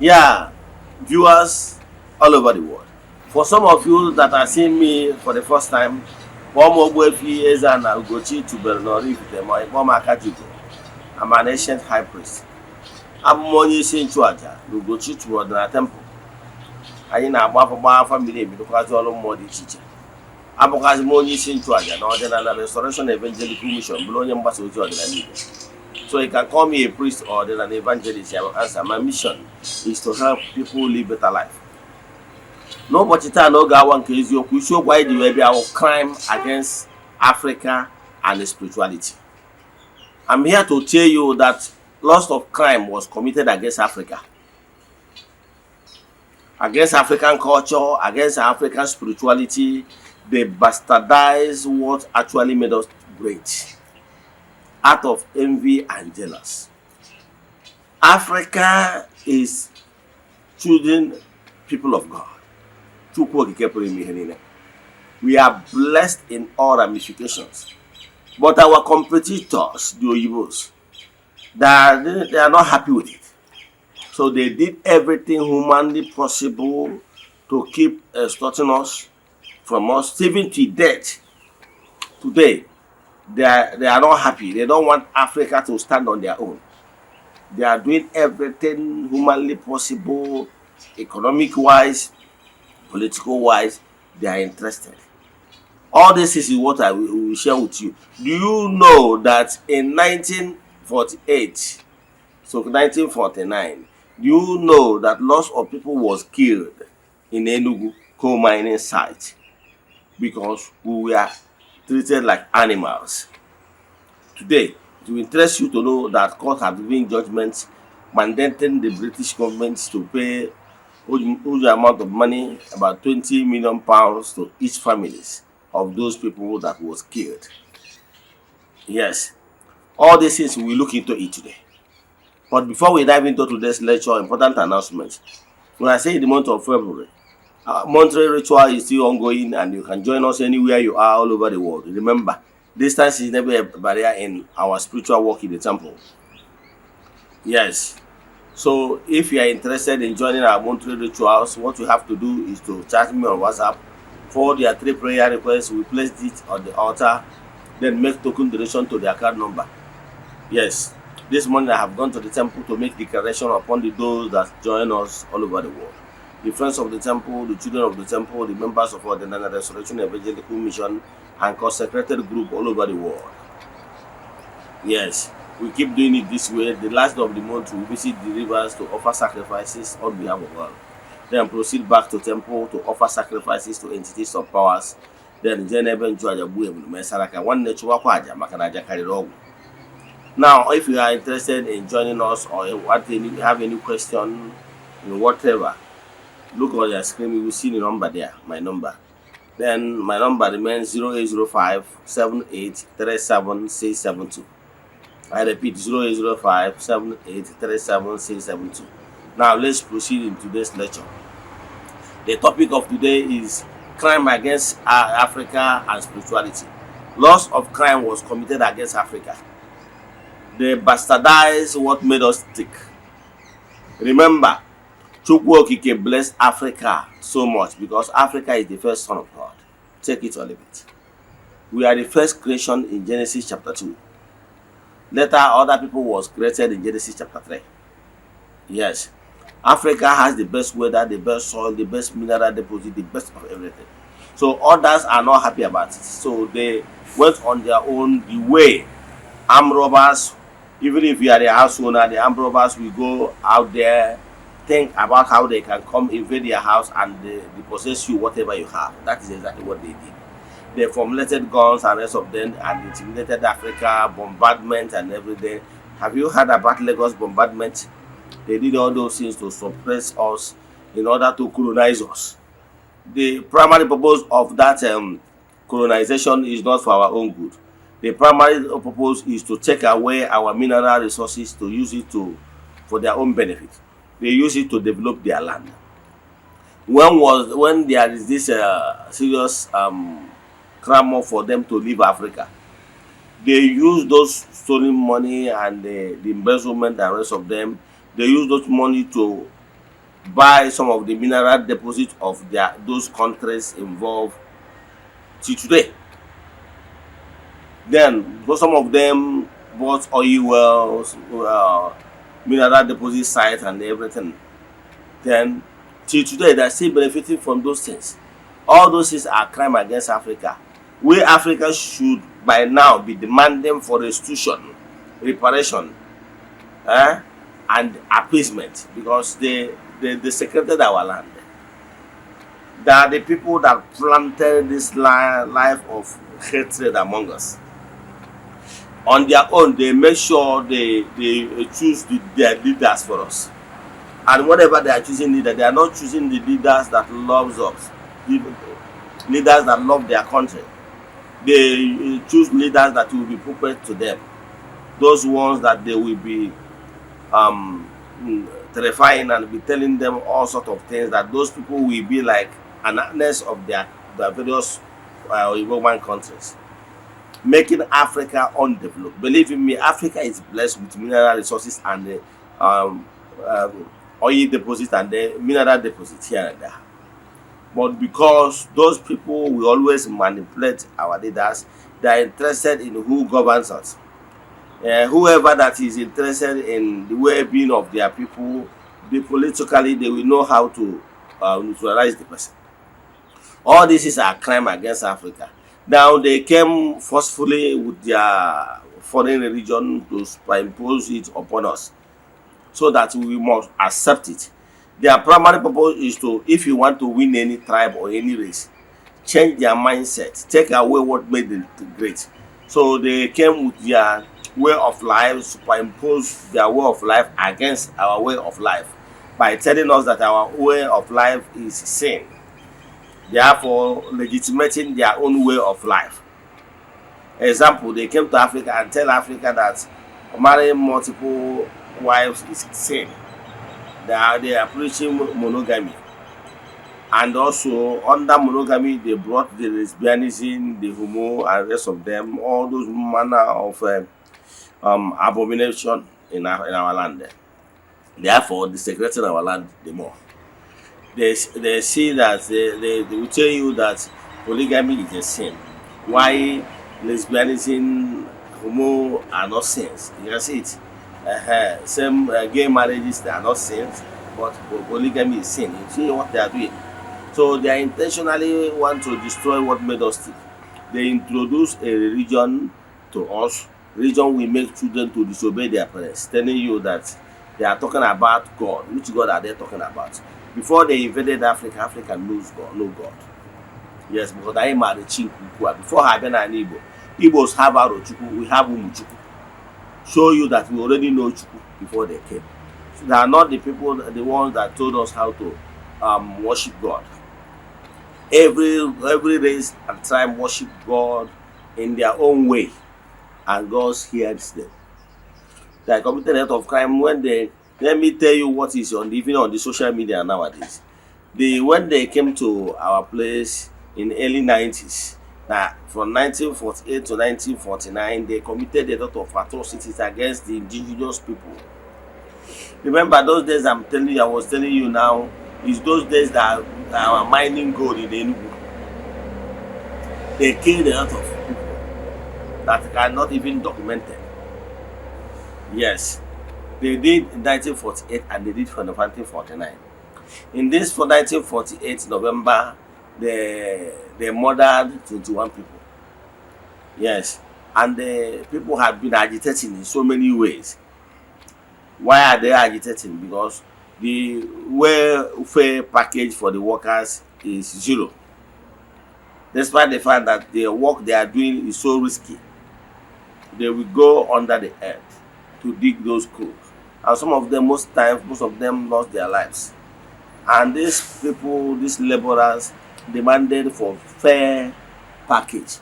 Yeah, viewers all over the world. For some of you that are seeing me for the first time, Ogbuefi Ezeana ugochitubelu na Oraifite ma ịkpọm Akajigo. I'm an ancient high priest. Abụ m onye isi nchụaja na Ugochitubelu ọdịnala temple. Anyị na-agba afọ gbaa afọ mmiri ebidokwazi ọrụ mmụọ dị iche iche. Abụkwazi m onye isi nchụaja na ọdịnala Restoration Evangelical Mission, bụrụ onye mgbasa ozi ọdịnala Igbo. So you can call me a priest or an evangelist. I will answer. My mission is to help people live better life. N'ụbọchị taa n'oge awa nke eziokwu, isiokwu anyị ji wee bịa bụ crime against Africa and spirituality. I'm here to tell you that lots of crime was committed against Africa, against African culture, against African spirituality. They bastardized what actually made us great, out of envy and jealous. Africa is choosing people of God. We are blessed in all ramifications. But our competitors, the Oyibos, they are not happy with it. So they did everything humanly possible to keep extorting us from us, even to death. Today, they are not happy. They don't want Africa to stand on their own. They are doing everything humanly possible, economic wise, political wise. They are interested. All this is what I will share with you. Do you know that in 1948, so 1949, do you know that lots of people was killed in Enugu coal mining site because we were treated like animals? Today, it will interest you to know that court have given judgments mandating the British government to pay huge amount of money, about 20 million pounds to each families of those people that was killed. Yes, all these things we look into it today. But before we dive into today's lecture, important announcement. When I say in the month of February, monthly ritual is still ongoing, and you can join us anywhere you are all over the world. Remember, distance is never a barrier in our spiritual work in the temple. Yes. So if you are interested in joining our monthly rituals, what you have to do is to chat me on WhatsApp. For their 3 prayer requests, we place it on the altar, then make token donation to the account number. Yes, this morning I have gone to the temple to make declaration upon those that join us all over the world. The friends of the temple, the children of the temple, the members of the Restoration Evangelical Mission, and consecrated group all over the world. Yes, we keep doing it this way. The last of the month, we visit the rivers to offer sacrifices on behalf of God. Then proceed back to temple to offer sacrifices to entities of powers. Then now, if you are interested in joining us or have any question in whatever, look on your screen. You will see the number there, my number. Then my number remains 0805 7837 I repeat, 0805 7837 Now let's proceed in today's lecture. The topic of today is crime against Africa and spirituality. Lots of crime was committed against Africa. They bastardized what made us tick. Remember, Chukwu Okike blessed Africa so much because Africa is the first son of God. Take it or leave it. We are the first creation in Genesis chapter 2. Later, other people was created in Genesis chapter 3. Yes. Africa has the best weather, the best soil, the best mineral deposit, the best of everything. So others are not happy about it. So they went on their own the way. Armed robbers, even if you are the house owner, the armed robbers will go out there, think about how they can come invade your house and they possess you whatever you have. That is exactly what they did. They formulated guns and rest of them and intimidated Africa, bombardment and everything. Have you heard about Lagos bombardment? They did all those things to suppress us in order to colonize us. The primary purpose of that colonization is not for our own good. The primary purpose is to take away our mineral resources to use it for their own benefit. They use it to develop their land. When there is this serious clamor for them to leave Africa, they use those stolen money and the embezzlement and rest of them. They use those money to buy some of the mineral deposits of those countries involved till today. Then, because some of them bought oil wells, mineral deposit sites, and everything. Then, till today, they're still benefiting from those things. All those things are crime against Africa. We Africa should by now be demanding for restitution, reparation, and appeasement, because they desecrated our land. They are the people that planted this life of hatred among us. On their own, they make sure they choose their leaders for us. And whatever they are choosing leaders, they are not choosing the leaders that loves us, leaders that love their country. They choose leaders that will be puppet to them. Those ones that they will be terrifying and be telling them all sorts of things, that those people will be like an annex of their various European countries, making Africa undeveloped. Believe in me, Africa is blessed with mineral resources and oil deposits and the mineral deposits here and there. But because those people will always manipulate our leaders, they are interested in who governs us. Whoever that is interested in the well-being of their people, politically, they will know how to neutralize the person. All this is a crime against Africa. Now they came forcefully with their foreign religion to impose it upon us, so that we must accept it. Their primary purpose is to, if you want to win any tribe or any race, change their mindset, take away what made them great. So they came with their way of life, superimpose their way of life against our way of life by telling us that our way of life is sin, therefore legitimating their own way of life. Example, they came to Africa and tell Africa that marrying multiple wives is sin. They are preaching monogamy. And also under monogamy, they brought the lesbianism, the homo, and the rest of them, all those manner of abomination in our land. Therefore, desecrating our land the more. They see that they will tell you that polygamy is a sin. Why lesbianism, homo are not sins? You can see it. Same gay marriages, they are not sins, but polygamy is sin. You see what they are doing. So they intentionally want to destroy what made us tick. They introduce a religion to us. Religion will make children to disobey their parents, telling you that they are talking about God. Which God are they talking about? Before they invaded Africa, Africa knows God, no God. Yes, because I am a Chinkukua. Before having an Igbo, Igbos have Arochukwu, we have Umuchukwu. Show you that we already know Chukwu before they came. So they are not the people, the ones that told us how to worship God. Every race and tribe worship God in their own way, and God hears them. They committed a lot of crime when they. Let me tell you what is even on the social media nowadays. When they came to our place in the early 90s, from 1948 to 1949, they committed a lot of atrocities against the indigenous people. Remember those days I was telling you now, is those days that are mining gold in Enugu. They killed a lot of people that are not even documented. Yes, they did in 1948 and they did for 1949. In this for 1948 November, they murdered 21 people. Yes, and the people have been agitating in so many ways. Why are they agitating? Because the welfare package for the workers is zero. Despite the fact that the work they are doing is so risky, they will go under the earth to dig those coals. And some of them, most of them lost their lives. And these people, these laborers, demanded for fair package.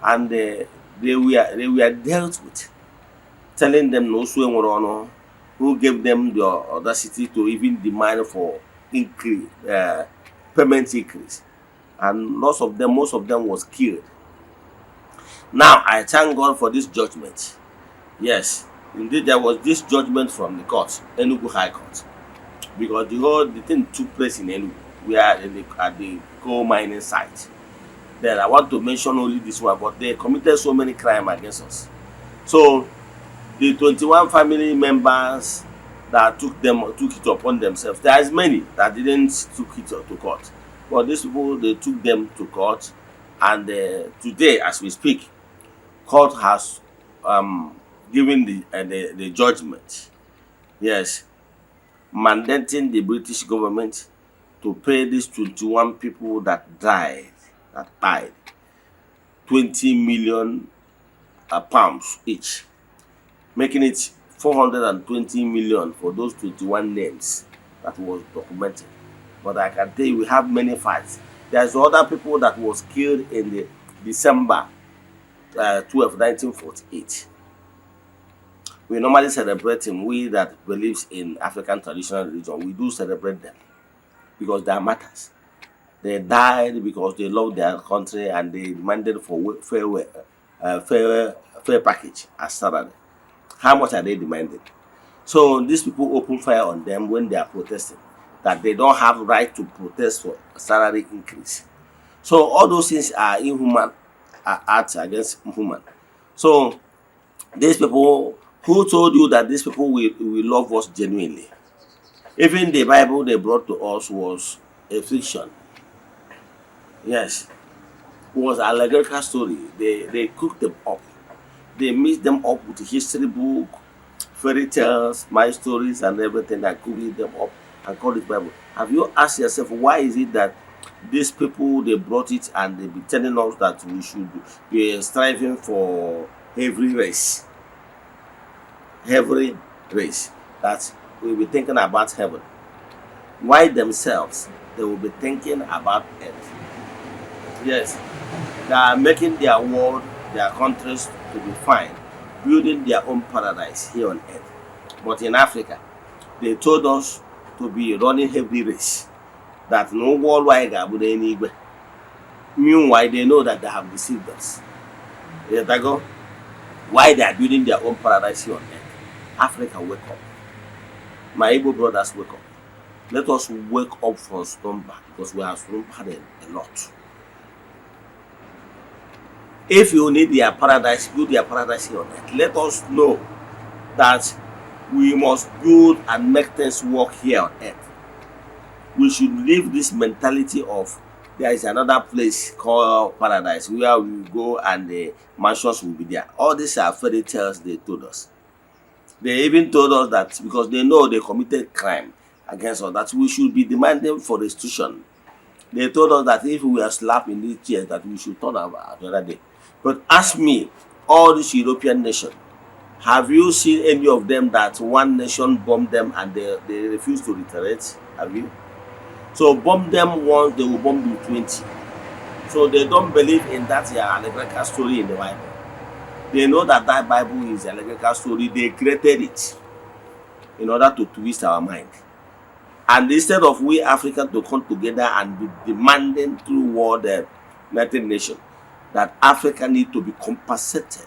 And they were dealt with, telling them no swing who gave them the audacity to even demand for increase, payment increase. And most of them was killed. Now I thank God for this judgment. Yes, indeed there was this judgment from the court, Enugu High Court. because the thing took place in Enugu. We are at the coal mining site. Then I want to mention only this one, but they committed so many crimes against us. So the 21 family members that took it upon themselves. There is many that didn't took it to court, but these people they took them to court, and today as we speak, court has given the judgment. Yes, mandating the British government to pay these 21 people that died 20 million pounds each, making it 420 million for those 21 names that was documented. But I can tell you, we have many fights. There's other people that was killed in the December 12, 1948. We normally celebrate him. We that believes in African traditional religion, we do celebrate them because they are matters. They died because they loved their country and they demanded for fair package as salary. How much are they demanding? So these people open fire on them when they are protesting, that they don't have right to protest for salary increase. So all those things are inhuman, acts against human. So these people, who told you that these people will love us genuinely? Even the Bible they brought to us was a fiction. Yes, it was an allegorical story. They cooked them up. They mixed them up with history book, fairy tales, my stories, and everything that cooked them up and called it Bible. Have you asked yourself why is it that these people they brought it and they be telling us that we should be striving for every race, that we'll be thinking about heaven? Why themselves they will be thinking about earth? Yes, they are making their world, their countries to be fine, building their own paradise here on earth. But in Africa, they told us to be running heavy race, that no worldwide gabu anywhere. Meanwhile, they know that they have deceived us. Yes, I go. Why they are building their own paradise here on earth? Africa, wake up. My Igbo brothers, wake up. Let us wake up from slumber, because we have slumbered a lot. If you need their paradise, build their paradise here on earth. Let us know that we must build and make things work here on earth. We should leave this mentality of there is another place called paradise where we go and the mansions will be there. All these are fairy tales they told us. They even told us that because they know they committed crime against us, that we should be demanding for restitution. They told us that if we are slapped in these chairs, that we should turn over the other day. But ask me, all these European nations, have you seen any of them that one nation bombed them and they refuse to reiterate? Have you? So bomb them once, they will bomb you 20. So they don't believe in that allegorical story in the Bible. They know that that Bible is an allegorical story. They created it in order to twist our mind. And instead of we Africans to come together and be demanding through World United Nations that Africa need to be compensated,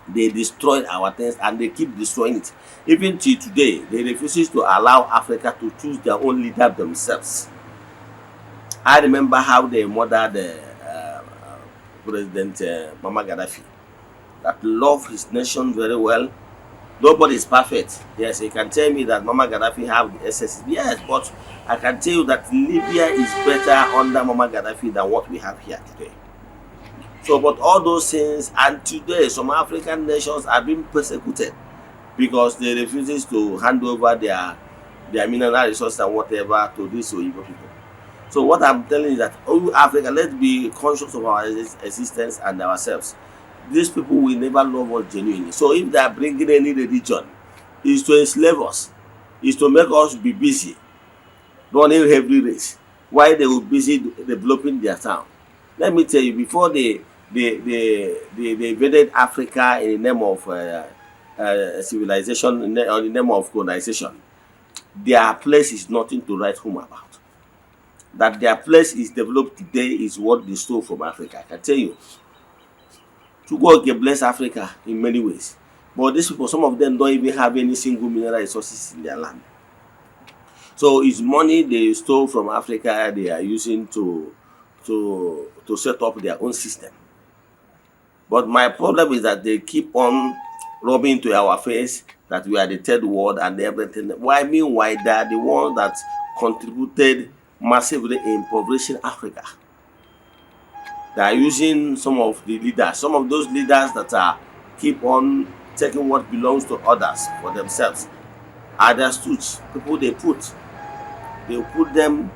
they destroyed our things and they keep destroying it. Even till today, they refuse to allow Africa to choose their own leader themselves. I remember how they murdered President Mama Gaddafi, that loved his nation very well. Nobody is perfect. Yes, you can tell me that Mama Gaddafi have the excesses. Yes, but I can tell you that Libya is better under Mama Gaddafi than what we have here today. So, but all those things, and today some African nations are being persecuted because they refuse to hand over their mineral resources and whatever to these Oyibo people. So what I'm telling you is that, oh Africa, let's be conscious of our existence and ourselves. These people will never love us genuinely. So if they are bringing any religion, is to enslave us, is to make us be busy running heavy race, while they will be busy developing their town. Let me tell you, before they invaded Africa in the name of civilization, or in the name of colonization, their place is nothing to write home about. That their place is developed today is what they stole from Africa. I can tell you. Chukwu bless Africa in many ways. But these people, some of them don't even have any single mineral resources in their land. So it's money they stole from Africa they are using to set up their own system. But my problem is that they keep on rubbing to our face that we are the third world and everything. Why meanwhile they are the ones that contributed massively in impoverishing Africa. They are using some of those leaders that are keep on taking what belongs to others for themselves are their stooges, people they put them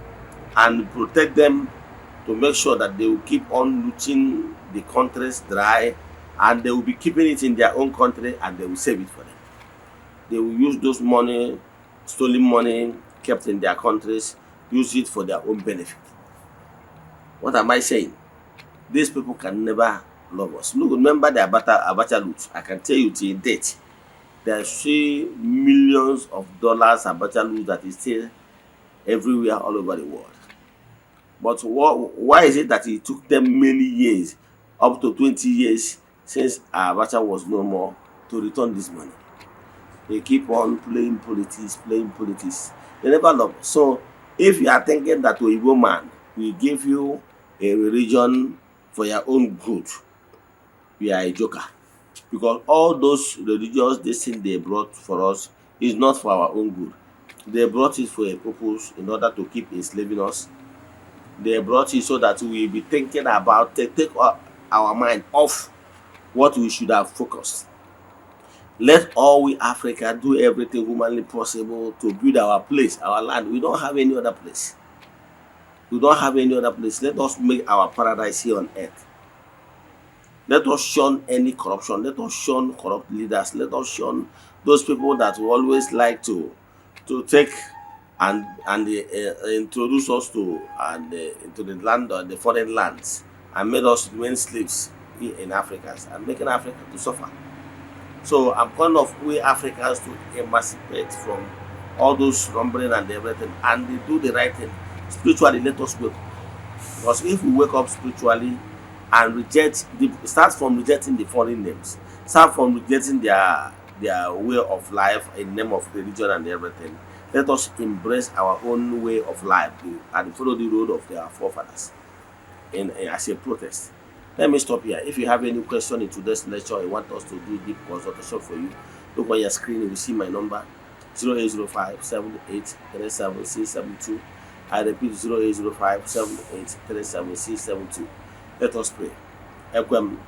and protect them to make sure that they will keep on looting the countries dry, and they will be keeping it in their own country and they will save it for them. They will use those money, stolen money kept in their countries, use it for their own benefit. What am I saying? These people can never love us. Look, remember the Abacha loot. I can tell you till date, there are still millions of dollars Abacha loot that is still everywhere all over the world. But why is it that it took them many years, up to 20 years, since Abacha was no more, to return this money? They keep on playing politics. They never love us. So if you are thinking that Oyibo man will give you a religion for your own good, you are a joker. Because all those religious things they brought for us is not for our own good. They brought it for a purpose in order to keep enslaving us. They brought it so that we will be thinking about take our mind off what we should have focused. Let all we Africa do everything humanly possible to build our place, our land. We don't have any other place. Let us make our paradise here on earth. Let us shun any corruption. Let us shun corrupt leaders. Let us shun those people that will always like to take and introduce us to and into the land or the foreign lands and made us remain slaves in Africa and making Africa to suffer. So I'm calling of we Africans to emancipate from all those slumbering and everything and do the right thing. Spiritually, let us wake up. Because if we wake up spiritually and start from rejecting the foreign names, start from rejecting their way of life in the name of religion and everything, let us embrace our own way of life and follow the road of their forefathers as a protest. Let me stop here. If you have any question in today's lecture, you want us to do deep consultation for you, look on your screen. You will see my number 0805 7837 I repeat 0805 7837 Let us pray. Ekwem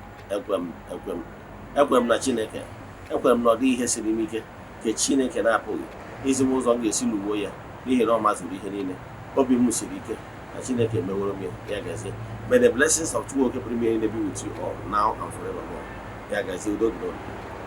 na Chineke. Ekwem na ọ dị ihe siri m ike ka Chineke na-apụghị izi m ụzọ m ga-esi lụgbuo ya n'ihi na ọ mazụrụ ihe niile. Obi m siri ike na Chineke meworo m ya gazie. May the blessings of Chukwuoke Premier be with you all now and forevermore. Ya gazie, udo dịrị unu.